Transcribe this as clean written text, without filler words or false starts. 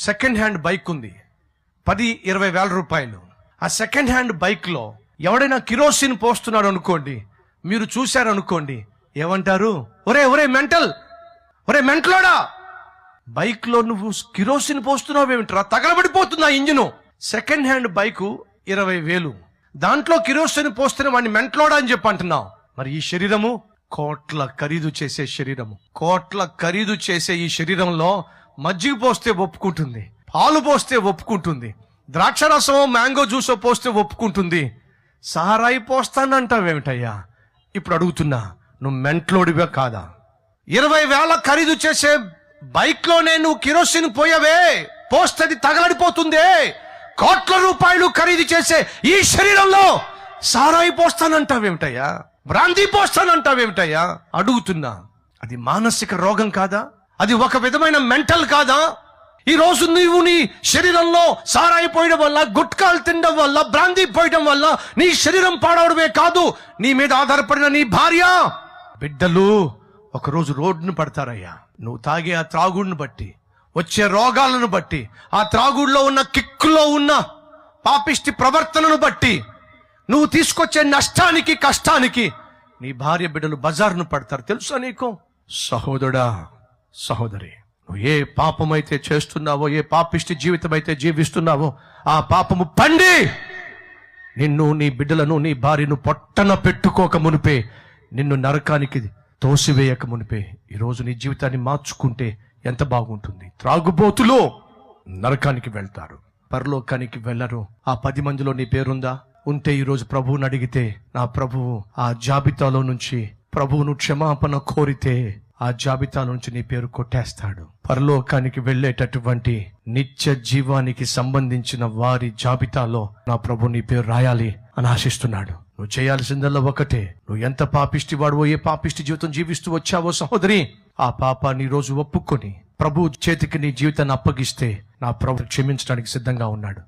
Second hand bike ఉంది, 10-20 వేల రూపాయలు. ఆ సెకండ్ హ్యాండ్ బైక్లో ఎవడైనా కిరోసిన్ పోస్తున్నాడు అనుకోండి, మీరు చూశారనుకోండి, ఏమంటారు? ఒరే ఒరే మెంటల్, ఒరే మెంటలోడా, బైక్లో నువ్వు కిరోసిన్ పోస్తున్నావు ఏమిట్రా, తగలబడిపోతుందా ఇంజిను. సెకండ్ హ్యాండ్ బైకు 20,000, దాంట్లో కిరోసిన్ పోస్తున్న వాడిని మెంటలోడా అని చెప్పి అంటున్నావు. మరి ఈ శరీరము కోట్ల ఖరీదు చేసే శరీరము, కోట్ల ఖరీదు చేసే ఈ శరీరంలో మజ్జిగ పోస్తే ఒప్పుకుంటుంది, పాలు పోస్తే ఒప్పుకుంటుంది, ద్రాక్షరసమో మ్యాంగో జ్యూసో పోస్తే ఒప్పుకుంటుంది, సారాయి పోస్తానంటావేమిటయ్యా? ఇప్పుడు అడుగుతున్నా, నువ్వు మెంట్లోడివే కాదా? 20,000 ఖరీదు చేసే బైక్ లోనే నువ్వు కిరోసిన్ పోయావే, పోస్తది తగలడిపోతుందే. కోట్ల రూపాయలు ఖరీదు చేసే ఈ శరీరంలో సారాయి పోస్తానంటావేమిటయ్యా? బ్రాందీ పోస్తానంటావేమిటయ్యా? అడుగుతున్నా, అది మానసిక రోగం కాదా? అది ఒక విధమైన మెంటల్ కాదా? ఈ రోజు నువ్వు నీ శరీరంలో సారాయి పోయడం వల్ల, గుట్కాలు తినడం వల్ల, బ్రాందీ పోయడం వల్ల నీ శరీరం పాడవడమే కాదు, నీ మీద ఆధారపడిన నీ భార్య, బిడ్డలు ఒకరోజు రోడ్డును పడతారయ్యా. నువ్వు తాగే ఆ త్రాగుడిని బట్టి, వచ్చే రోగాలను బట్టి, ఆ త్రాగుడిలో ఉన్న కిక్కులో ఉన్న పాపిష్టి ప్రవర్తనను బట్టి, నువ్వు తీసుకొచ్చే నష్టానికి, కష్టానికి నీ భార్య బిడ్డలు బజారును పడతారు. తెలుసా నీకు? సహోదరుడా, సహోదరి, నువ్వు ఏ పాపమైతే చేస్తున్నావో, ఏ పాపిష్టి జీవితం అయితే జీవిస్తున్నావో, ఆ పాపము పండి నిన్ను, నీ బిడ్డలను, నీ భార్యను పొట్టన పెట్టుకోక మునిపే, నిన్ను నరకానికి తోసివేయక మునిపే ఈరోజు నీ జీవితాన్ని మార్చుకుంటే ఎంత బాగుంటుంది. త్రాగుబోతులు నరకానికి వెళ్తారు, పరలోకానికి వెళ్ళరు. ఆ 10 మందిలో నీ పేరుందా? ఉంటే ఈరోజు ప్రభువుని అడిగితే, నా ప్రభువు ఆ జాబితాలో నుంచి, ప్రభువును క్షమాపణ కోరితే ఆ జాబితా నుంచి నీ పేరు కొట్టేస్తాడు. పరలోకానికి వెళ్ళేటటువంటి నిత్య జీవానికి సంబంధించిన వారి జాబితాలో నా ప్రభు నీ పేరు రాయాలి అని ఆశిస్తున్నాడు. నువ్వు చేయాల్సిందల్లా ఒకటే, నువ్వు ఎంత పాపిష్టి వాడువో, ఏ పాపిష్టి జీవితం జీవిస్తూ వచ్చావో సహోదరి, ఆ పాపాన్ని ఈ రోజు ఒప్పుకొని ప్రభు చేతికి నీ జీవితాన్ని అప్పగిస్తే నా ప్రభు క్షమించడానికి సిద్ధంగా ఉన్నాడు.